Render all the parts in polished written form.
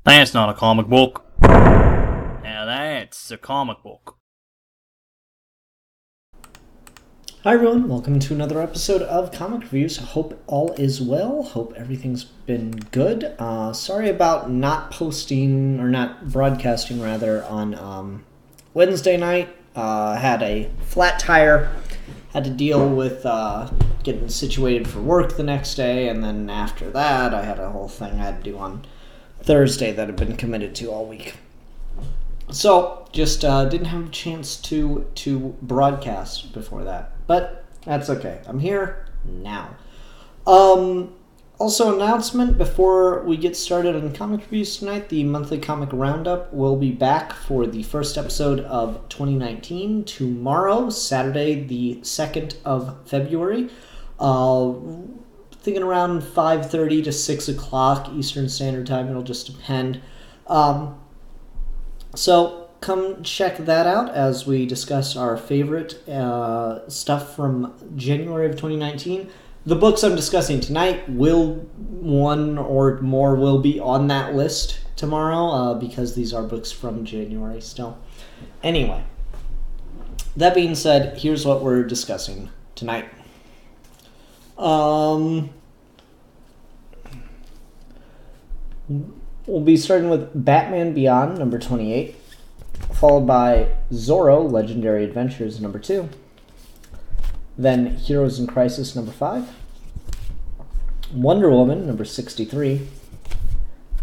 That's not a comic book. Now that's a comic book. Hi everyone, welcome to another episode of Comic Reviews. Hope all is well. Hope everything's been good. Sorry about not posting, or not broadcasting rather, on Wednesday night. Had a flat tire. Had to deal with getting situated for work the next day, and then after that I had a whole thing I had to do on Thursday that I've been committed to all week. So, just didn't have a chance to broadcast before that. But that's okay. I'm here now. Also, announcement before we get started on comic reviews tonight, the monthly comic roundup will be back for the first episode of 2019 tomorrow, Saturday, the 2nd of February. Thinking around 5:30 to 6 o'clock Eastern Standard Time. It'll just depend. So come check that out as we discuss our favorite stuff from January of 2019. The books I'm discussing tonight, one or more will be on that list tomorrow because these are books from January still. Anyway, that being said, here's what we're discussing tonight. We'll be starting with Batman Beyond, number 28, followed by Zorro, Legendary Adventures, number 2. Then Heroes in Crisis, number 5. Wonder Woman, number 63.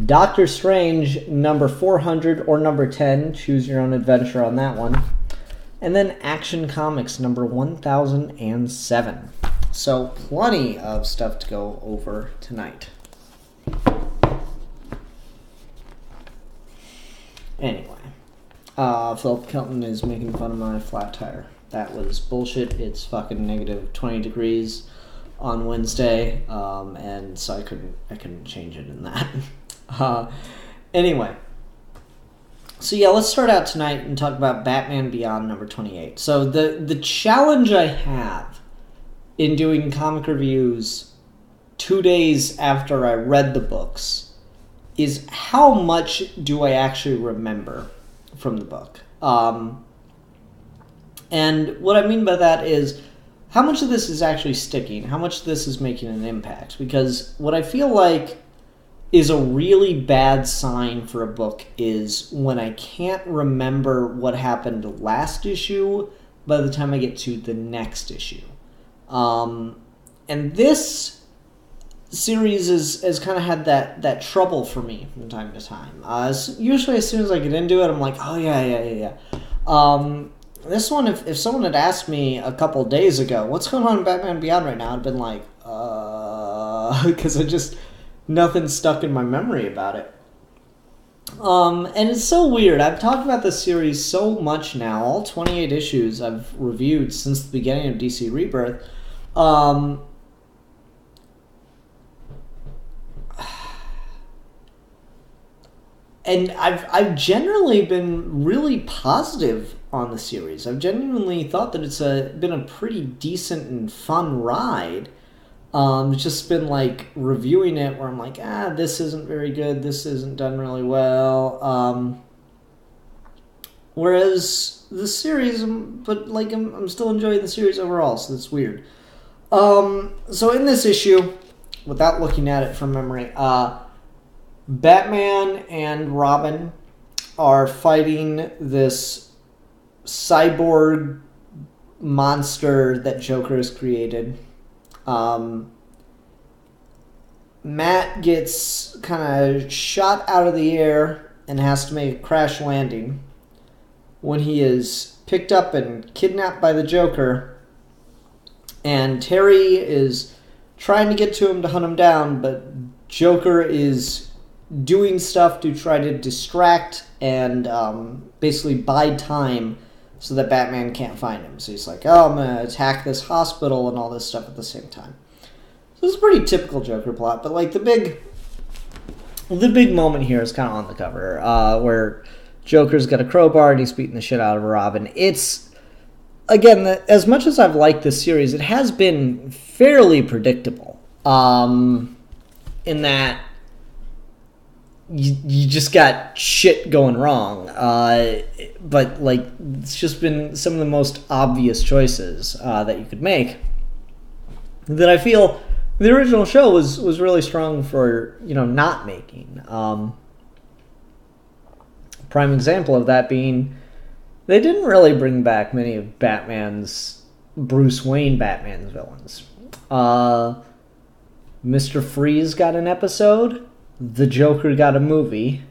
Doctor Strange, number 400 or number 10. Choose your own adventure on that one. And then Action Comics, number 1007. So plenty of stuff to go over tonight. Anyway, Philip Kelton is making fun of my flat tire. That was bullshit. It's fucking negative 20 degrees on Wednesday, and so I couldn't change it in that. Anyway, so yeah, let's start out tonight and talk about Batman Beyond number 28. So the challenge I have in doing comic reviews 2 days after I read the books is how much do I actually remember from the book. And what I mean by that is how much of this is actually sticking, how much of this is making an impact. Because what I feel like is a really bad sign for a book is when I can't remember what happened last issue by the time I get to the next issue. And this series has kind of had that trouble for me from time to time. Usually as soon as I get into it, I'm like, oh yeah. This one, if someone had asked me a couple days ago, what's going on in Batman Beyond right now, I'd been like, because nothing stuck in my memory about it. And it's so weird. I've talked about this series so much now. All 28 issues I've reviewed since the beginning of DC Rebirth. And I've generally been really positive on the series. I've genuinely thought that it's been a pretty decent and fun ride. It's just been like reviewing it where I'm like, this isn't very good, this isn't done really well. Whereas the series, but like I'm still enjoying the series overall, so that's weird. So in this issue, without looking at it from memory, Batman and Robin are fighting this cyborg monster that Joker has created. Matt gets kind of shot out of the air and has to make a crash landing when he is picked up and kidnapped by the Joker. And Terry is trying to get to him to hunt him down, but Joker is doing stuff to try to distract and basically buy time so that Batman can't find him. So he's like, I'm going to attack this hospital and all this stuff at the same time. So it's a pretty typical Joker plot, but like the big moment here is kind of on the cover, where Joker's got a crowbar and he's beating the shit out of Robin. It's, again, as much as I've liked this series, it has been fairly predictable. In that you just got shit going wrong. But like, it's just been some of the most obvious choices that you could make that I feel the original show was really strong for, not making. Prime example of that being, they didn't really bring back many of Bruce Wayne Batman's villains. Mr. Freeze got an episode. The Joker got a movie.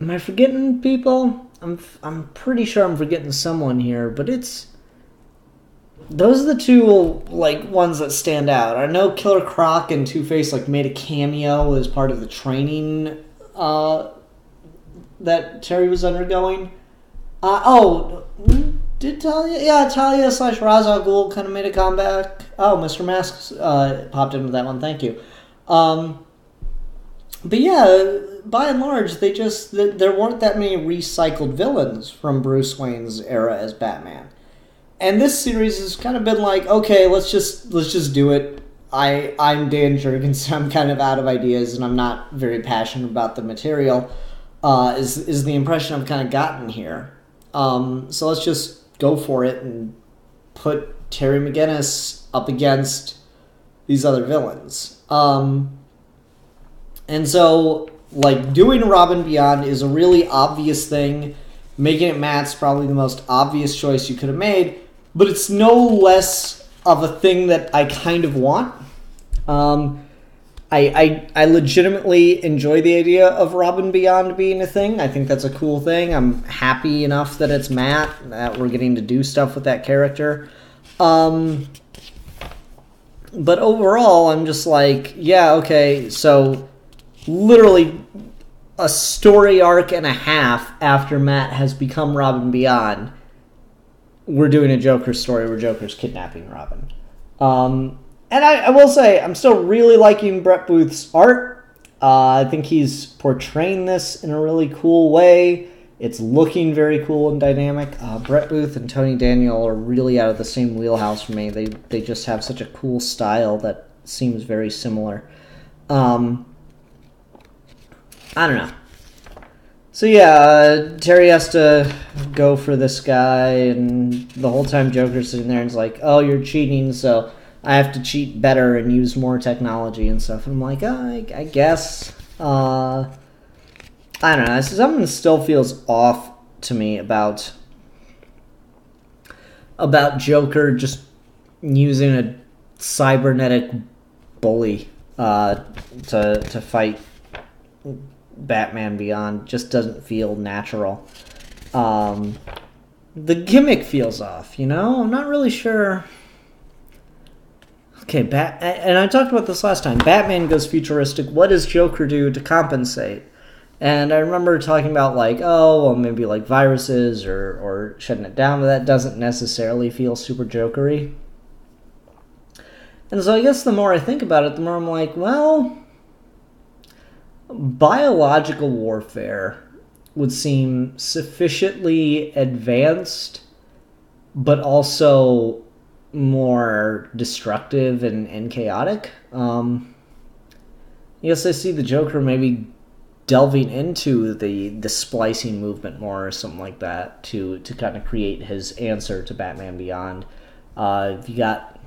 Am I forgetting people? I'm pretty sure I'm forgetting someone here, but those are the two like ones that stand out. I know Killer Croc and Two-Face like made a cameo as part of the training that Terry was undergoing. Did Talia? Yeah, Talia / Ra's al Ghul kind of made a comeback. Oh, Mr. Mask popped into that one. Thank you. But yeah, by and large, there weren't that many recycled villains from Bruce Wayne's era as Batman. And this series has kind of been like, okay, let's just do it. I'm Dan Jurgens. I'm kind of out of ideas, and I'm not very passionate about the material. Is the impression I've kind of gotten here. So let's just go for it and put Terry McGinnis up against these other villains. And so, like, doing Robin Beyond is a really obvious thing. Making it Matt's probably the most obvious choice you could have made, but it's no less of a thing that I kind of want. I legitimately enjoy the idea of Robin Beyond being a thing. I think that's a cool thing. I'm happy enough that it's Matt, that we're getting to do stuff with that character. But overall, I'm just like, yeah, okay, so literally a story arc and a half after Matt has become Robin Beyond, we're doing a Joker story where Joker's kidnapping Robin. And I will say, I'm still really liking Brett Booth's art. I think he's portraying this in a really cool way. It's looking very cool and dynamic. Brett Booth and Tony Daniel are really out of the same wheelhouse for me. They just have such a cool style that seems very similar. I don't know. So yeah, Terry has to go for this guy, and the whole time Joker's sitting there and it's like, oh, you're cheating, so I have to cheat better and use more technology and stuff. And I'm like, oh, I guess. I don't know. Something still feels off to me about Joker just using a cybernetic bully to fight Batman Beyond. Just doesn't feel natural. The gimmick feels off, I'm not really sure. Okay, and I talked about this last time. Batman goes futuristic. What does Joker do to compensate? And I remember talking about, like, oh, well, maybe, like, viruses or shutting it down, but that doesn't necessarily feel super Joker-y. And so I guess the more I think about it, the more I'm like, well, biological warfare would seem sufficiently advanced, but also more destructive and chaotic. Yes, I see the Joker maybe delving into the splicing movement more or something like that to kind of create his answer to Batman Beyond. If you got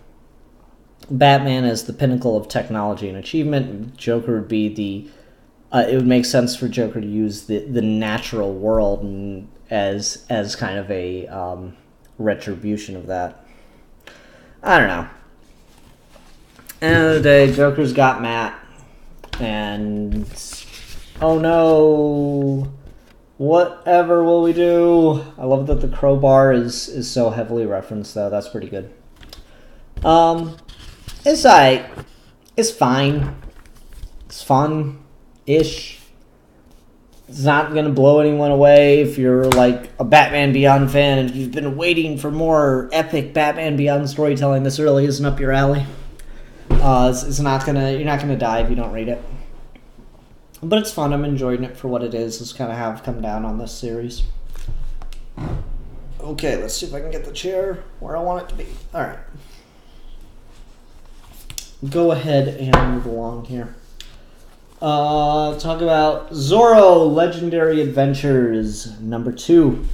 Batman as the pinnacle of technology and achievement, Joker would be it would make sense for Joker to use the natural world as kind of a retribution of that. I don't know. End of the day, Joker's got Matt, and oh no, whatever will we do? I love that the crowbar is so heavily referenced, though. That's pretty good. It's alright. It's fine. It's fun-ish. It's not going to blow anyone away if you're like a Batman Beyond fan and you've been waiting for more epic Batman Beyond storytelling. This really isn't up your alley. It's not gonna. You're not gonna die if you don't read it. But it's fun. I'm enjoying it for what it is. It's kind of how I've come down on this series. Okay, let's see if I can get the chair where I want it to be. All right. go ahead and move along here. Talk about Zorro Legendary Adventures number 2.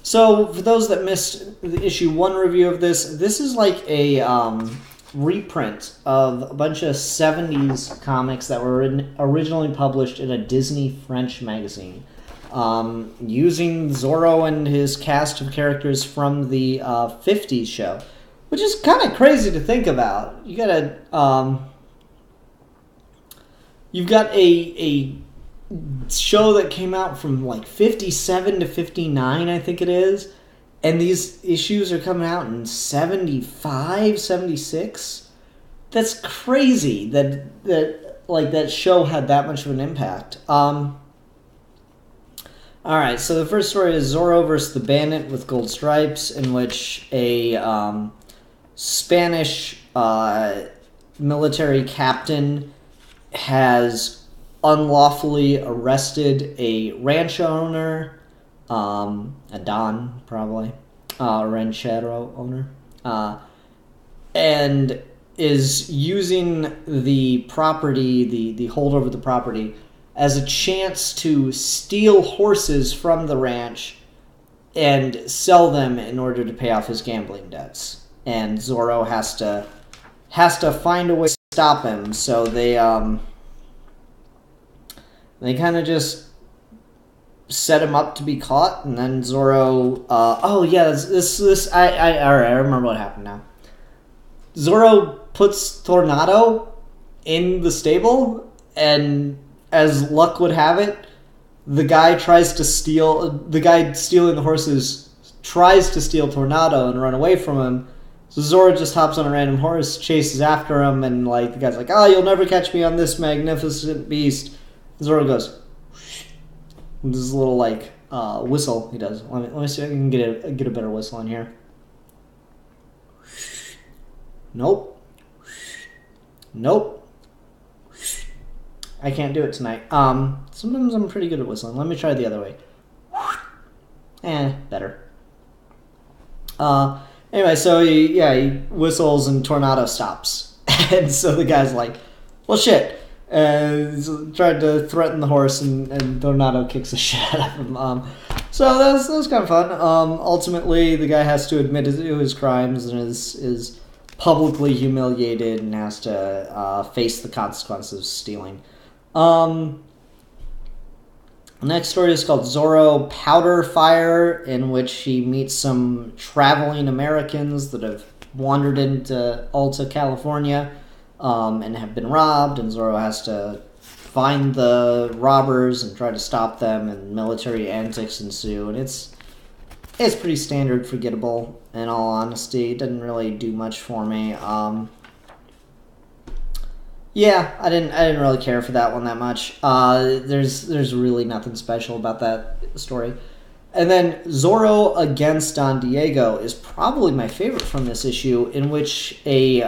So for those that missed the issue 1 review of this is like a reprint of a bunch of 70s comics that were originally published in a Disney French magazine, using Zorro and his cast of characters from the 50s show, which is kind of crazy to think about. You got you've got a show that came out from like 57 to 59, I think it is, and these issues are coming out in 75, 76. That's crazy that show had that much of an impact. Alright, so the first story is Zorro versus the Bandit with Gold Stripes, in which a Spanish military captain has unlawfully arrested a ranch owner, a Don, probably, ranchero owner, and is using the property, the holdover of the property, as a chance to steal horses from the ranch and sell them in order to pay off his gambling debts. And Zorro has to find a way to stop him, so they kind of just set him up to be caught, and then Zorro, I remember what happened now. Zorro puts Tornado in the stable, and as luck would have it, the guy stealing the horses tries to steal Tornado and run away from him. So Zorro just hops on a random horse, chases after him, and like the guy's like, "Oh, you'll never catch me on this magnificent beast." Zorro goes, with this little like whistle he does. Let me see if I can get a better whistle in here. Nope. I can't do it tonight. Sometimes I'm pretty good at whistling. Let me try the other way. Better. Anyway, so he whistles and Tornado stops. And so the guy's like, well, shit. He's tried to threaten the horse, and Tornado kicks the shit out of him. So that was kind of fun. Ultimately, the guy has to admit to his crimes and is publicly humiliated and has to face the consequences of stealing. The next story is called Zorro Powder Fire, in which he meets some traveling Americans that have wandered into Alta, California, and have been robbed, and Zorro has to find the robbers and try to stop them, and military antics ensue, and it's pretty standard forgettable, in all honesty. It didn't really do much for me. I didn't really care for that one that much. There's really nothing special about that story. And then Zorro Against Don Diego is probably my favorite from this issue, in which a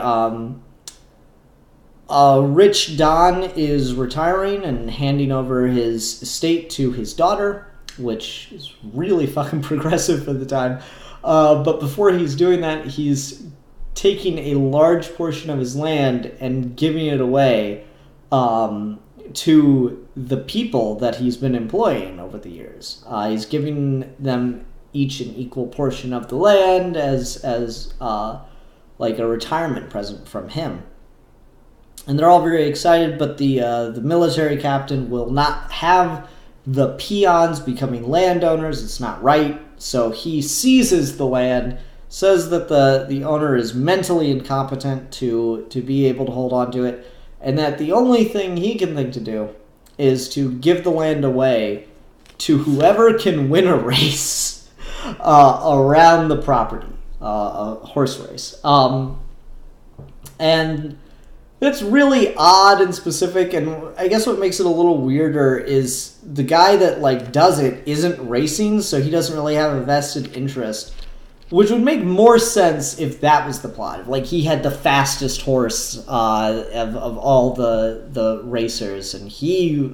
rich Don is retiring and handing over his estate to his daughter, which is really fucking progressive for the time. But before he's doing that, he's taking a large portion of his land and giving it away to the people that he's been employing over the years. He's giving them each an equal portion of the land as like a retirement present from him. And they're all very excited, but the military captain will not have the peons becoming landowners. It's not right. So he seizes the land, says that the owner is mentally incompetent to be able to hold on to it, and that the only thing he can think to do is to give the land away to whoever can win a race around the property, a horse race. And it's really odd and specific, and I guess what makes it a little weirder is the guy that like does it isn't racing, so he doesn't really have a vested interest, which would make more sense if that was the plot. Like he had the fastest horse of all the racers, and he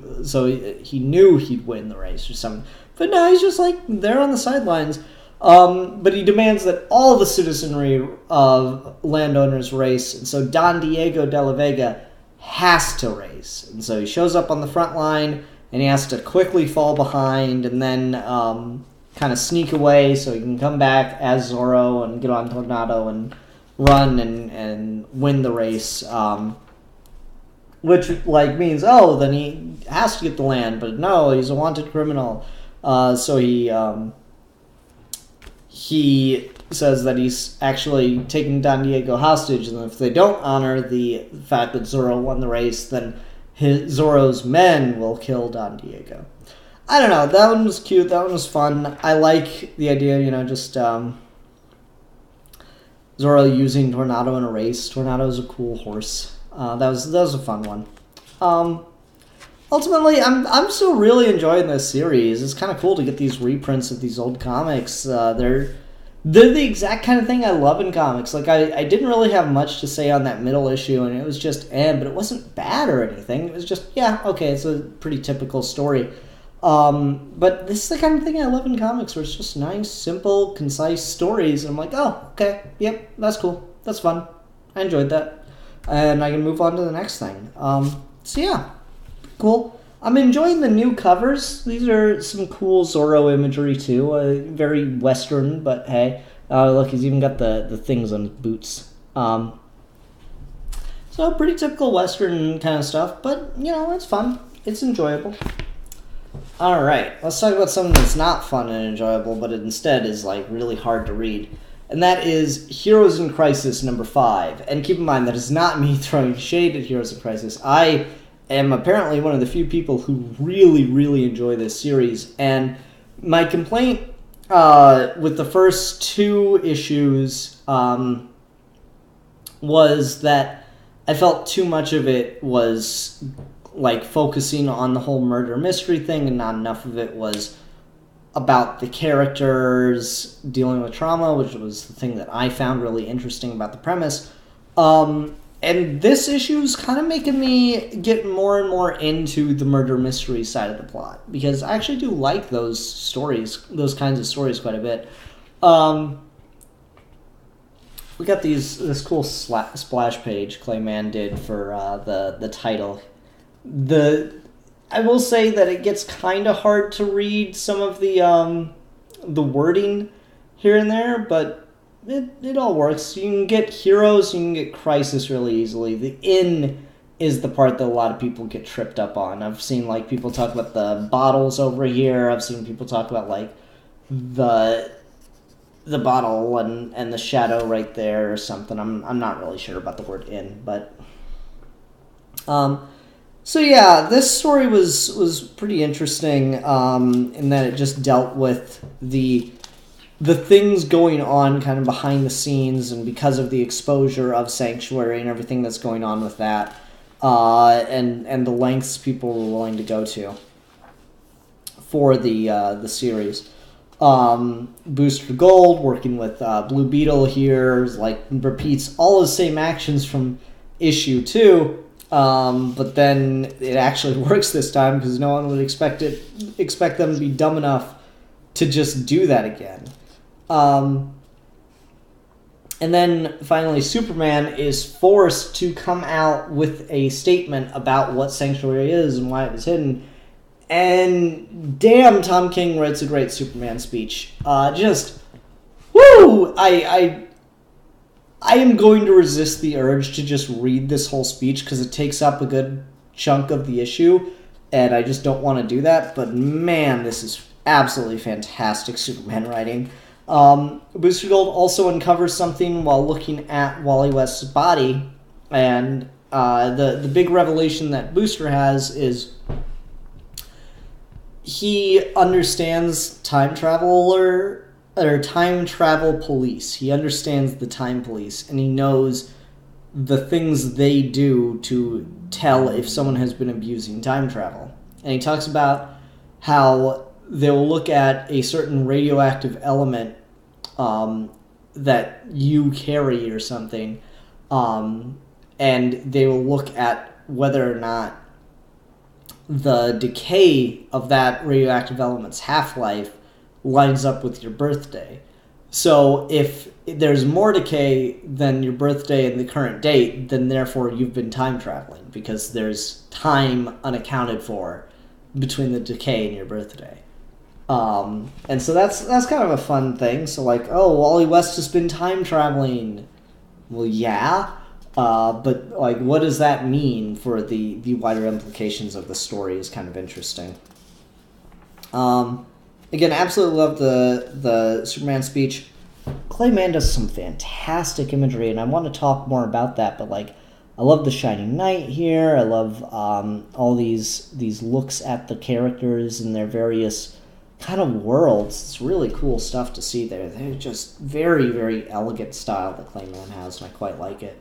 knew he'd win the race or something. But no, he's just like there on the sidelines. But he demands that all the citizenry of landowners race, and so Don Diego de la Vega has to race. And so he shows up on the front line, and he has to quickly fall behind, and then kind of sneak away so he can come back as Zorro and get on Tornado and run and win the race. Which, like, means, then he has to get the land, but no, he's a wanted criminal. So he says that he's actually taking Don Diego hostage, and if they don't honor the fact that Zorro won the race, then Zorro's men will kill Don Diego. I don't know, that one was cute, that one was fun. I like the idea, just Zorro using Tornado in a race. Tornado's a cool horse. That was a fun one. Ultimately, I'm still really enjoying this series. It's kind of cool to get these reprints of these old comics. They're the exact kind of thing I love in comics. Like, I didn't really have much to say on that middle issue, and it was just but it wasn't bad or anything. It was just, okay, it's a pretty typical story. But this is the kind of thing I love in comics, where it's just nice, simple, concise stories, and I'm like, oh, okay, yep, that's cool, that's fun, I enjoyed that, and I can move on to the next thing. So yeah, cool. I'm enjoying the new covers. These are some cool Zorro imagery too, very Western, but hey, look, he's even got the things on his boots. So pretty typical Western kind of stuff, but it's fun, it's enjoyable. Alright, let's talk about something that's not fun and enjoyable, but it instead is, like, really hard to read. And that is Heroes in Crisis number 5. And keep in mind, that is not me throwing shade at Heroes in Crisis. I am apparently one of the few people who really, really enjoy this series. And my complaint with the first 2 issues was that I felt too much of it was like focusing on the whole murder mystery thing, and not enough of it was about the characters dealing with trauma, which was the thing that I found really interesting about the premise. And this issue is kind of making me get more and more into the murder mystery side of the plot, because I actually do like those stories, those kinds of stories, quite a bit. We got this cool splash page Clayman did for the title. I will say that it gets kind of hard to read some of the wording here and there, but it all works. You can get Heroes, you can get Crisis really easily. The in is the part that a lot of people get tripped up on. I've seen people talk about the bottles over here. I've seen people talk about the bottle and the shadow right there or something. I'm not really sure about the word in, but so yeah, this story was pretty interesting in that it just dealt with the things going on kind of behind the scenes, and because of the exposure of Sanctuary and everything that's going on with that, and the lengths people were willing to go to for the series. Booster Gold working with Blue Beetle here repeats all the same actions from issue 2. But then it actually works this time, because no one would expect them to be dumb enough to just do that again. And then finally Superman is forced to come out with a statement about what Sanctuary is and why it was hidden. And damn, Tom King writes a great Superman speech. Just, woo! I am going to resist the urge to just read this whole speech, because it takes up a good chunk of the issue, and I just don't want to do that. But man, this is absolutely fantastic Superman writing. Booster Gold also uncovers something while looking at Wally West's body, and the big revelation that Booster has is he understands time travel police. He understands the time police, and he knows the things they do to tell if someone has been abusing time travel. And he talks about how they'll look at a certain radioactive element that you carry or something, and they will look at whether or not the decay of that radioactive element's half-life lines up with your birthday. So if there's more decay than your birthday and the current date, then therefore you've been time traveling, because there's time unaccounted for between the decay and your birthday. And so that's kind of a fun thing. So like, oh, Wally West has been time traveling. Well, yeah. But like, what does that mean for the wider implications of the story is kind of interesting. Again, absolutely love the Superman speech. Clay Mann does some fantastic imagery, and I want to talk more about that, but like, I love the Shining Knight here. I love all these looks at the characters and their various kind of worlds. It's really cool stuff to see there. They're just very, very elegant style that Clay Mann has, and I quite like it.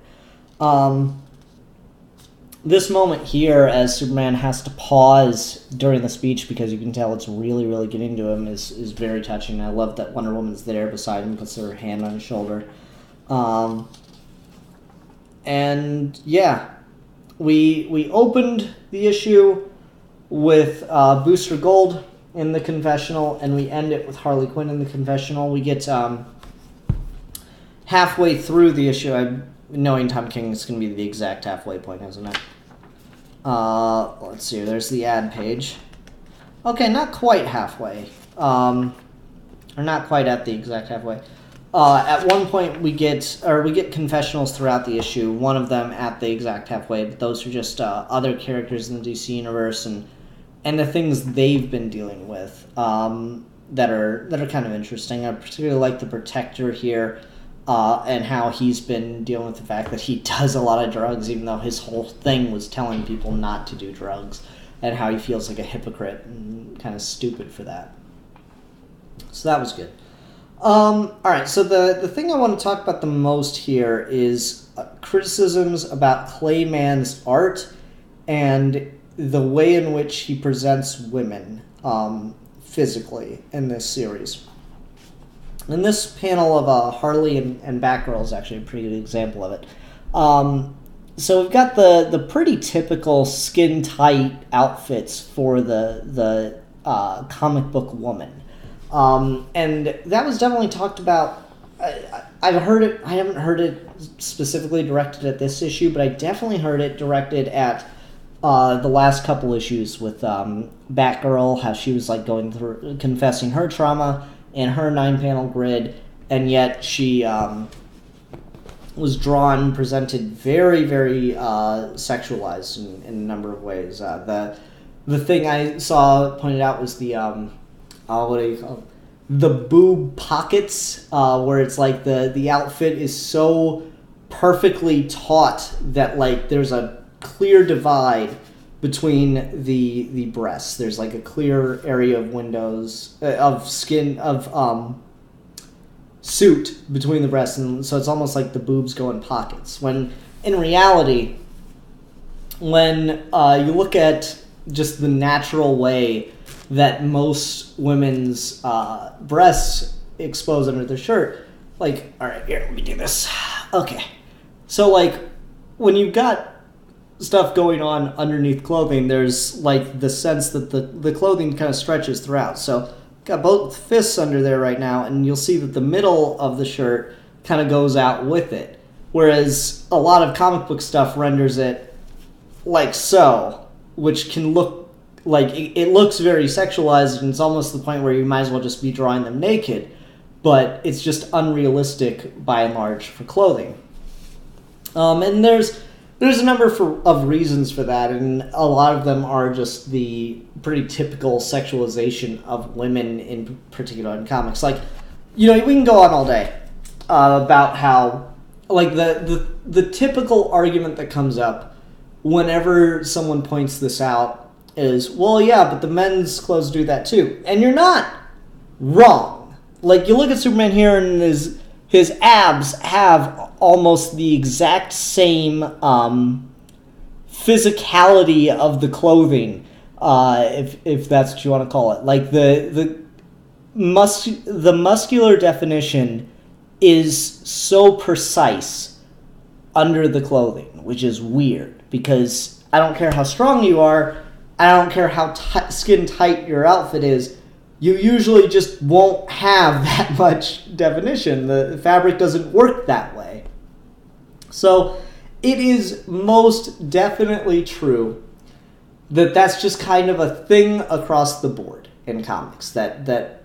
This moment here, as Superman has to pause during the speech because you can tell it's really, really getting to him, is very touching. I love that Wonder Woman's there beside him, puts her hand on his shoulder. And yeah, we opened the issue with Booster Gold in the confessional, and we end it with Harley Quinn in the confessional. We get halfway through the issue. Knowing Tom King, is going to be the exact halfway point, isn't it? Let's see. There's the ad page. Okay, not quite halfway. Or not quite at the exact halfway. At one point, we get confessionals throughout the issue. One of them at the exact halfway, but those are just other characters in the DC universe and the things they've been dealing with that are kind of interesting. I particularly like the Protector here. And how he's been dealing with the fact that he does a lot of drugs, even though his whole thing was telling people not to do drugs, and how he feels like a hypocrite and kind of stupid for that. So that was good. Alright, so the thing I want to talk about the most here is criticisms about Clay Mann's art and the way in which he presents women physically in this series. And this panel of Harley and Batgirl is actually a pretty good example of it. So we've got the pretty typical skin-tight outfits for the comic book woman. And that was definitely talked about. I've heard it. I haven't heard it specifically directed at this issue, but I definitely heard it directed at the last couple issues with Batgirl, how she was like going through, confessing her trauma in her 9-panel grid, and yet she was presented very, very sexualized in a number of ways. The thing I saw pointed out was the what do you call it? The boob pockets, where it's like the outfit is so perfectly taut that like there's a clear divide between the breasts. There's like a clear area of windows of skin of suit between the breasts, and so it's almost like the boobs go in pockets. When in reality, when you look at just the natural way that most women's breasts expose under their shirt, like, all right, here, let me do this. Okay, so like when you've got stuff going on underneath clothing, there's like the sense that the clothing kind of stretches throughout. So got both fists under there right now, and you'll see that the middle of the shirt kind of goes out with it, whereas a lot of comic book stuff renders it like so, which can look like it looks very sexualized, and it's almost to the point where you might as well just be drawing them naked, but it's just unrealistic by and large for clothing. And there's a number of reasons for that, and a lot of them are just the pretty typical sexualization of women, in particular in comics. Like, you know, we can go on all day about how, like, the typical argument that comes up whenever someone points this out is, well, yeah, but the men's clothes do that too. And you're not wrong. Like, you look at Superman here, and his abs have almost the exact same physicality of the clothing, if that's what you want to call it. Like the muscular definition is so precise under the clothing, which is weird, because I don't care how strong you are, I don't care how skin tight your outfit is, you usually just won't have that much definition. The fabric doesn't work that way. So it is most definitely true that that's just kind of a thing across the board in comics, that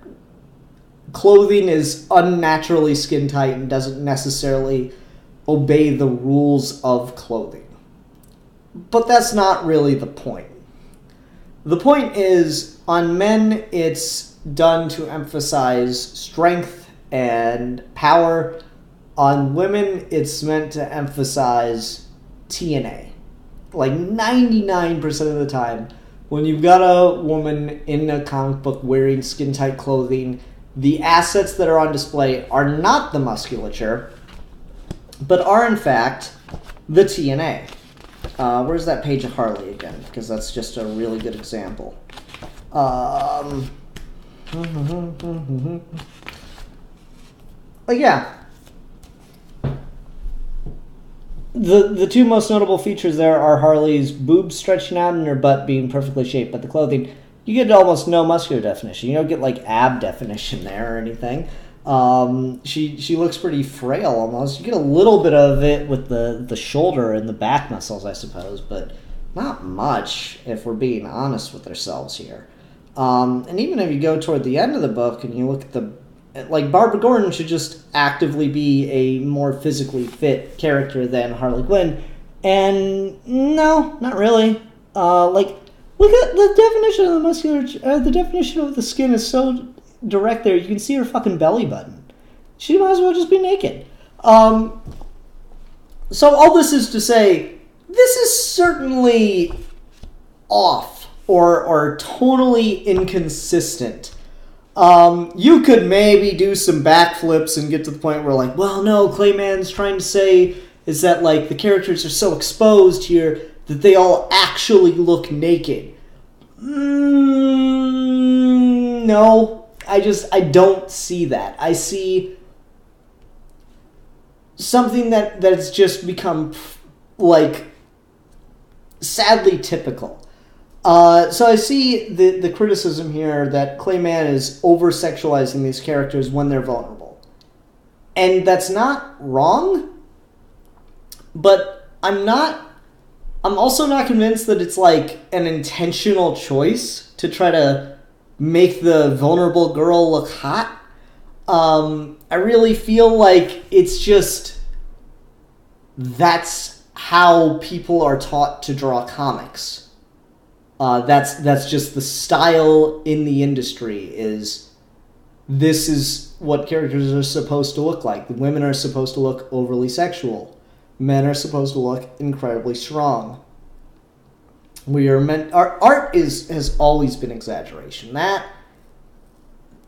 clothing is unnaturally skin tight and doesn't necessarily obey the rules of clothing. But that's not really the point. The point is, on men, it's done to emphasize strength and power. On women, it's meant to emphasize TNA. Like 99% of the time, when you've got a woman in a comic book wearing skin-tight clothing, the assets that are on display are not the musculature, but are in fact the TNA. Where's that page of Harley again? Because that's just a really good example. But yeah. The two most notable features there are Harley's boobs stretching out and her butt being perfectly shaped, but the clothing, you get almost no muscular definition. You don't get like ab definition there or anything. She looks pretty frail almost. You get a little bit of it with the shoulder and the back muscles, I suppose, but not much if we're being honest with ourselves here. And even if you go toward the end of the book and you look at like Barbara Gordon should just actively be a more physically fit character than Harley Quinn, and no, not really. Like look at the definition of the muscular. The definition of the skin is so direct there. You can see her fucking belly button. She might as well just be naked. So all this is to say, this is certainly off or tonally inconsistent. You could maybe do some backflips and get to the point where like, well, no, Clayman's trying to say is that like the characters are so exposed here that they all actually look naked. No. I don't see that. I see something that's just become, like, sadly typical. So I see the criticism here that Clayman is over-sexualizing these characters when they're vulnerable. And that's not wrong, but I'm also not convinced that it's, like, an intentional choice to try to make the vulnerable girl look hot. I really feel like it's just that's how people are taught to draw comics. That's just the style in the industry. This is what characters are supposed to look like. The women are supposed to look overly sexual. Men are supposed to look incredibly strong. Our art has always been exaggeration. That,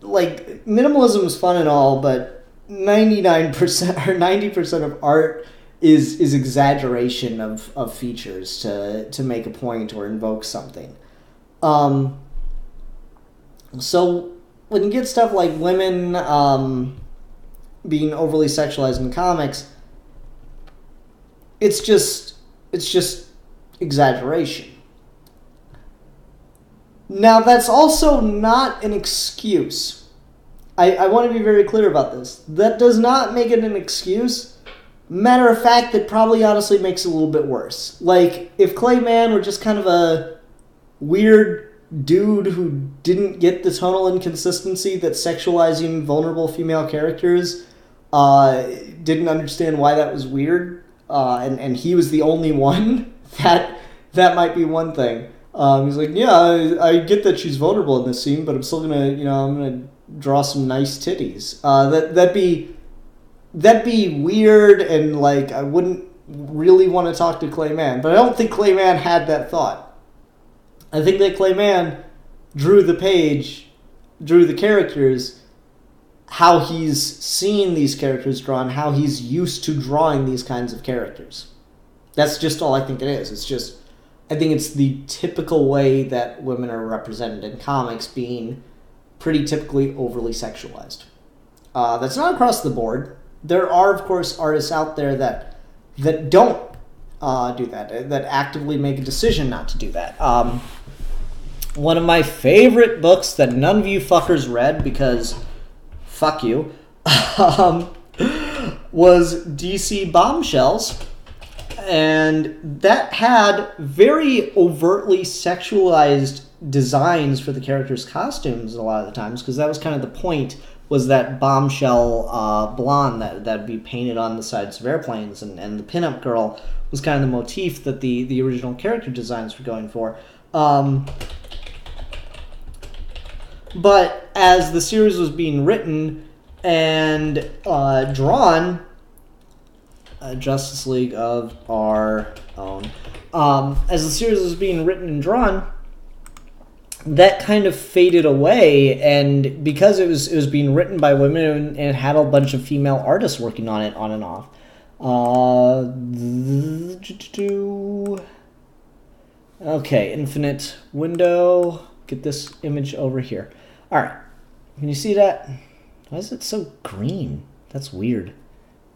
like, minimalism is fun and all, but 99% or 90% of art is exaggeration of features to make a point or invoke something. So when you get stuff like women being overly sexualized in comics, it's just exaggeration. Now, that's also not an excuse. I want to be very clear about this. That does not make it an excuse. Matter of fact, that probably honestly makes it a little bit worse. Like, if Clayman were just kind of a weird dude who didn't get the tonal inconsistency that sexualizing vulnerable female characters, didn't understand why that was weird, and he was the only one, that might be one thing. He's like, yeah, I get that she's vulnerable in this scene, but I'm still gonna, I'm gonna draw some nice titties. That'd be weird, and like I wouldn't really want to talk to Clayman. But I don't think Clayman had that thought. I think that Clayman drew the page, drew the characters, how he's seen these characters drawn, how he's used to drawing these kinds of characters. That's just all I think it is. It's just, I think it's the typical way that women are represented in comics, being pretty typically overly sexualized. That's not across the board. There are, of course, artists out there that don't do that, that actively make a decision not to do that. one of my favorite books that none of you fuckers read because fuck you, was DC Bombshells. And that had very overtly sexualized designs for the characters' costumes a lot of the times, because that was kind of the point, was that bombshell blonde that'd be painted on the sides of airplanes, and the pinup girl was kind of the motif that the original character designs were going for. But as the series was being written and drawn, Justice League of our own, as the series was being written and drawn, that kind of faded away, and because it was being written by women and it had a bunch of female artists working on it on and off. Okay, infinite window. Get this image over here. Alright, can you see that? Why is it so green? That's weird.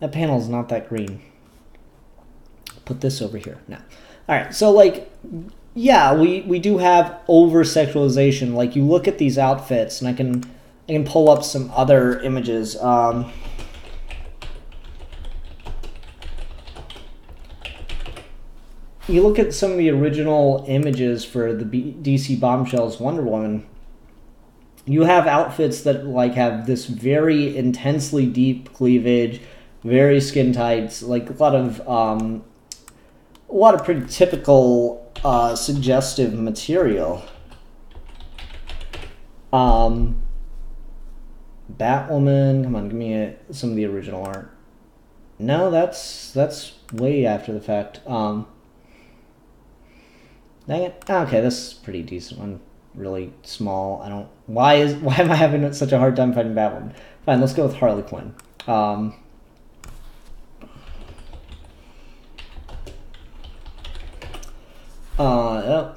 That panel's not that green. Put this over here now. Alright, so like, yeah, we do have over-sexualization. Like, you look at these outfits, and I can pull up some other images. You look at some of the original images for the DC Bombshells Wonder Woman, you have outfits that like have this very intensely deep cleavage, very skin tight, like a lot of pretty typical suggestive material. Batwoman, come on, give me some of the original art. No, that's way after the fact. Dang it. Okay, this is a pretty decent one. Really small. Why am I having such a hard time finding Batwoman? Fine, let's go with Harley Quinn.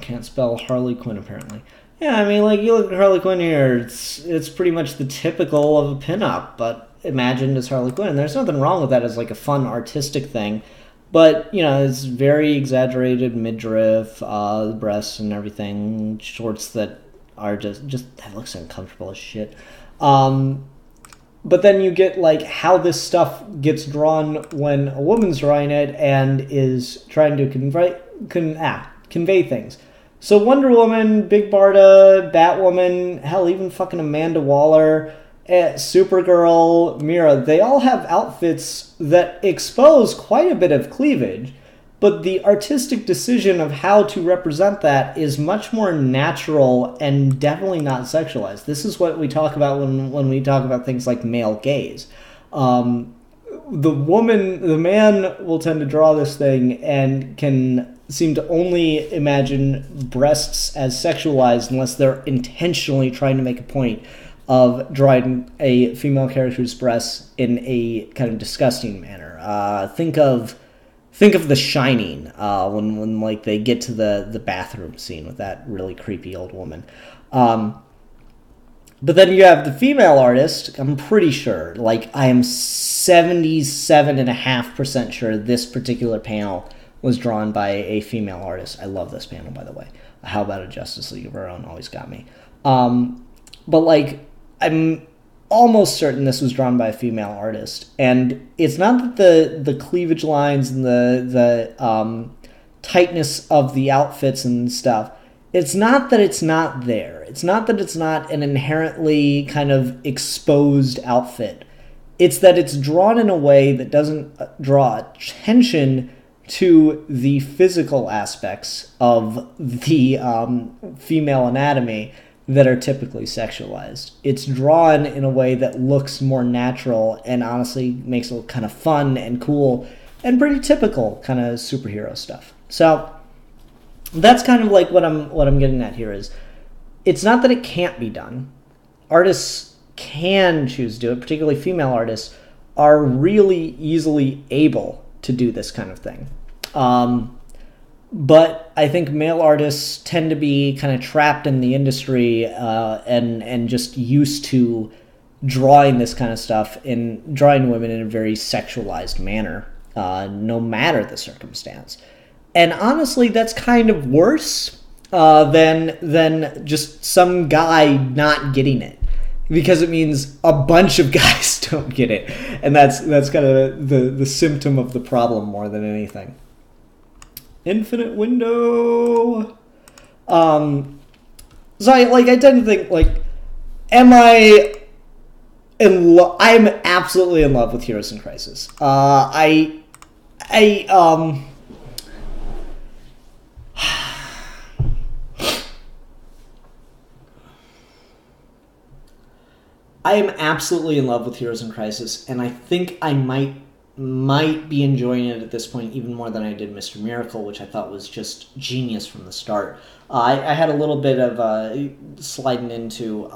Can't spell Harley Quinn apparently. Yeah, I mean, like, you look at Harley Quinn here, it's pretty much the typical of a pinup, but imagined as Harley Quinn. There's nothing wrong with that as like a fun artistic thing. But, you know, it's very exaggerated midriff, the breasts and everything, shorts that are just that looks uncomfortable as shit. But then you get, like, how this stuff gets drawn when a woman's drawing it and is trying to convey things. So Wonder Woman, Big Barda, Batwoman, hell, even fucking Amanda Waller, Supergirl, Mira, they all have outfits that expose quite a bit of cleavage, but the artistic decision of how to represent that is much more natural and definitely not sexualized. This is what we talk about when we talk about things like male gaze. The man will tend to draw this thing and can seem to only imagine breasts as sexualized unless they're intentionally trying to make a point of drawing a female character's breasts in a kind of disgusting manner. Think of The Shining, when like they get to the bathroom scene with that really creepy old woman. But then you have the female artist. I'm pretty sure, like I am 77.5% sure this particular panel was drawn by a female artist. I love this panel, by the way. How about a Justice League of Our Own? Always got me. But like, I'm almost certain this was drawn by a female artist, and it's not that the cleavage lines and the tightness of the outfits and stuff. It's not that it's not there. It's not that it's not an inherently kind of exposed outfit. It's that it's drawn in a way that doesn't draw attention to the physical aspects of the female anatomy that are typically sexualized. It's drawn in a way that looks more natural and honestly makes it look kind of fun and cool and pretty typical kind of superhero stuff. So that's kind of like what I'm getting at here is it's not that it can't be done. Artists can choose to do it, particularly female artists are really easily able to do this kind of thing. But I think male artists tend to be kind of trapped in the industry and just used to drawing this kind of stuff and drawing women in a very sexualized manner, no matter the circumstance. And honestly, that's kind of worse than just some guy not getting it, because it means a bunch of guys don't get it, and that's kind of the symptom of the problem more than anything. Infinite window. So I tend to think, like, am I I'm absolutely in love with Heroes in Crisis. I am absolutely in love with Heroes in Crisis, and I think I might be enjoying it at this point even more than I did Mr. Miracle, which I thought was just genius from the start. I had a little bit of sliding into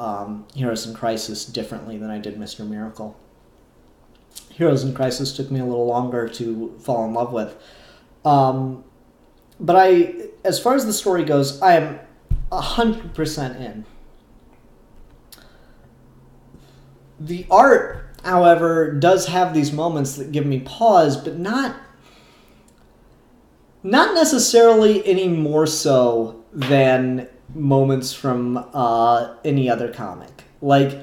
Heroes in Crisis differently than I did Mr. Miracle. Heroes in Crisis took me a little longer to fall in love with. But as far as the story goes, I am 100% in. The art, however, does have these moments that give me pause, but not necessarily any more so than moments from any other comic. Like,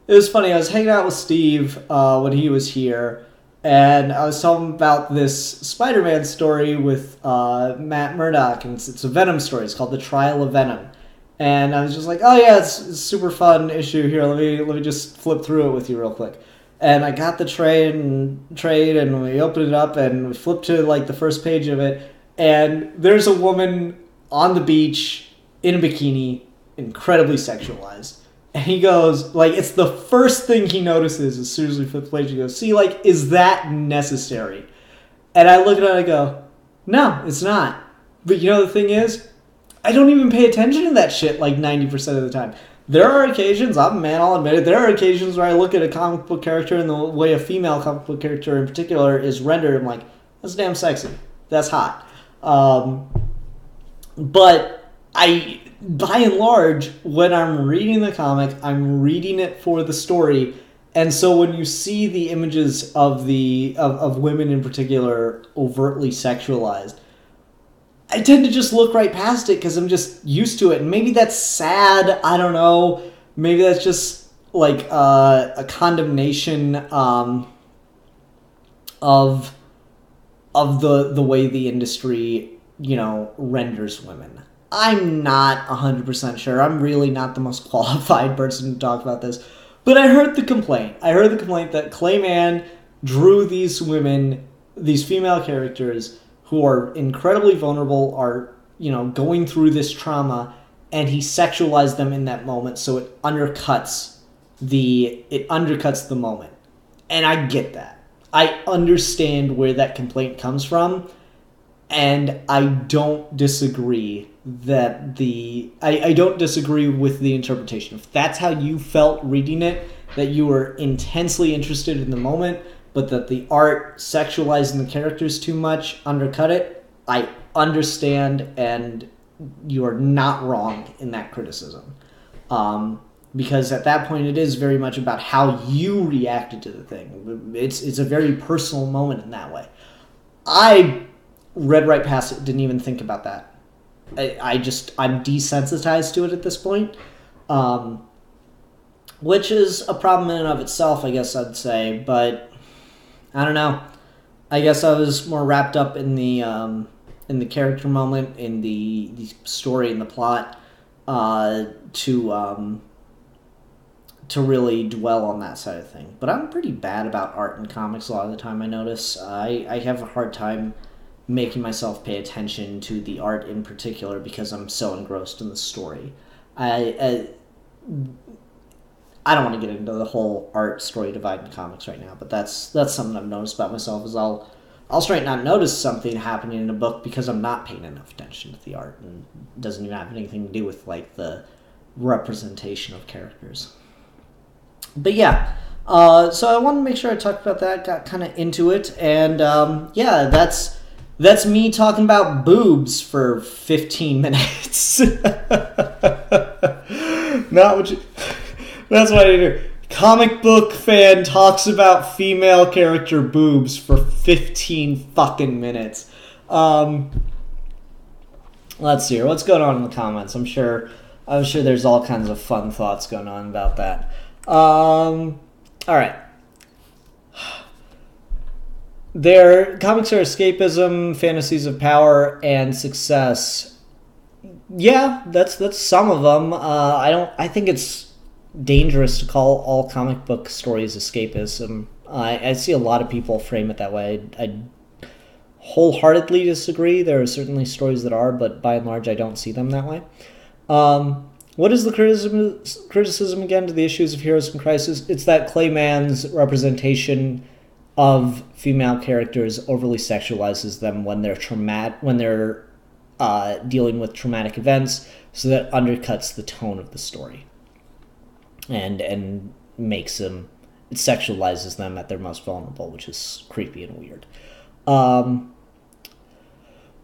it was funny, I was hanging out with Steve when he was here, and I was telling him about this Spider-Man story with Matt Murdock, and it's a Venom story. It's called The Trial of Venom. And I was just like, oh yeah, it's a super fun issue here. Let me just flip through it with you real quick. And I got the trade, and we opened it up, and we flipped to like the first page of it, and there's a woman on the beach in a bikini, incredibly sexualized. And he goes, like, it's the first thing he notices as soon as we flip the page. He goes, see, like, is that necessary? And I look at it and I go, no, it's not. But you know the thing is, I don't even pay attention to that shit like 90% of the time. There are occasions, I'm a man, I'll admit it, there are occasions where I look at a comic book character and the way a female comic book character in particular is rendered, I'm like, that's damn sexy. That's hot. But by and large, when I'm reading the comic, I'm reading it for the story. And so when you see the images of women in particular overtly sexualized, I tend to just look right past it because I'm just used to it. And maybe that's sad. I don't know. Maybe that's just like a condemnation of the way the industry, renders women. I'm not 100% sure. I'm really not the most qualified person to talk about this. But I heard the complaint. I heard the complaint that Clayman drew these women, these female characters, who are incredibly vulnerable, are, going through this trauma, and he sexualized them in that moment, so it undercuts the moment. And I get that. I understand where that complaint comes from, and I don't disagree I don't disagree with the interpretation. If that's how you felt reading it, that you were intensely interested in the moment, but that the art sexualizing the characters too much undercut it, I understand, and you are not wrong in that criticism. Because at that point it is very much about how you reacted to the thing. It's a very personal moment in that way. I read right past it, didn't even think about that. I'm desensitized to it at this point. Which is a problem in and of itself, I guess I'd say, but I don't know. I guess I was more wrapped up in the character moment, in the story and the plot, to really dwell on that side of things. But I'm pretty bad about art and comics a lot of the time, I notice. I have a hard time making myself pay attention to the art in particular because I'm so engrossed in the story. I don't want to get into the whole art story divide in comics right now, but that's something I've noticed about myself, is I'll straight not notice something happening in a book because I'm not paying enough attention to the art, and it doesn't even have anything to do with like the representation of characters. But yeah, so I wanted to make sure I talked about that, got kind of into it, and yeah, that's me talking about boobs for 15 minutes. Not what you... That's what I do. Comic book fan talks about female character boobs for 15 fucking minutes. Let's see here. What's going on in the comments? I'm sure there's all kinds of fun thoughts going on about that. All right. Their comics are escapism, fantasies of power, and success. Yeah, that's some of them. I think it's dangerous to call all comic book stories escapism. I see a lot of people frame it that way. I wholeheartedly disagree. There are certainly stories that are, but by and large, I don't see them that way. What is the criticism again to the issues of Heroes in Crisis? It's that Clayman's representation of female characters overly sexualizes them when they're dealing with traumatic events, so that undercuts the tone of the story and makes them, it sexualizes them at their most vulnerable, which is creepy and weird.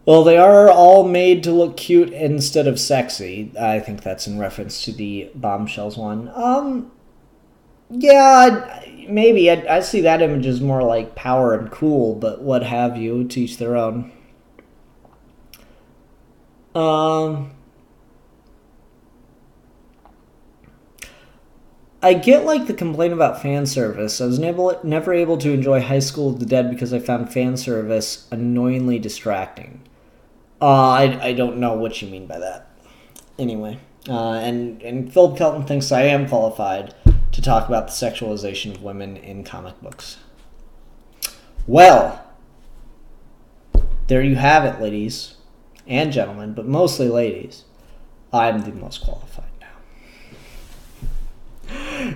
Well, they are all made to look cute instead of sexy. I think that's in reference to the Bombshells one. Yeah, maybe. I see that image as more like power and cool, but what have you, to each their own. I get like the complaint about fan service. I was never able to enjoy High School of the Dead because I found fan service annoyingly distracting. I don't know what you mean by that. Anyway, and Philip Kelton thinks I am qualified to talk about the sexualization of women in comic books. Well, there you have it, ladies and gentlemen, but mostly ladies. I'm the most qualified now.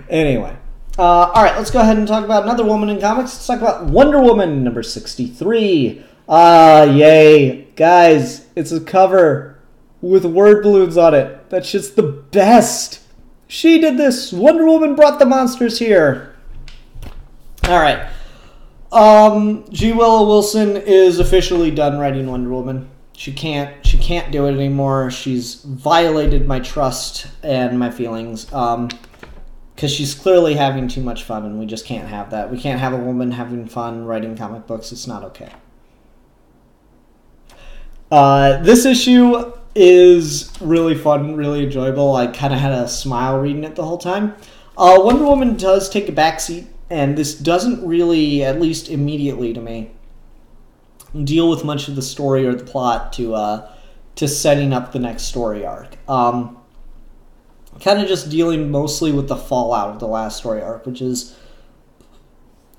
Anyway, all right, let's go ahead and talk about another woman in comics. Let's talk about Wonder Woman number 63. Yay. Guys, it's a cover with word balloons on it. That shit's the best. She did this. Wonder Woman brought the monsters here. All right. G. Willow Wilson is officially done writing Wonder Woman. She can't do it anymore. She's violated my trust and my feelings. Because she's clearly having too much fun, and we just can't have that. We can't have a woman having fun writing comic books. It's not okay. This issue is really fun, really enjoyable. I kind of had a smile reading it the whole time. Wonder Woman does take a backseat, and this doesn't really, at least immediately to me, deal with much of the story or the plot to setting up the next story arc. Kind of just dealing mostly with the fallout of the last story arc, which is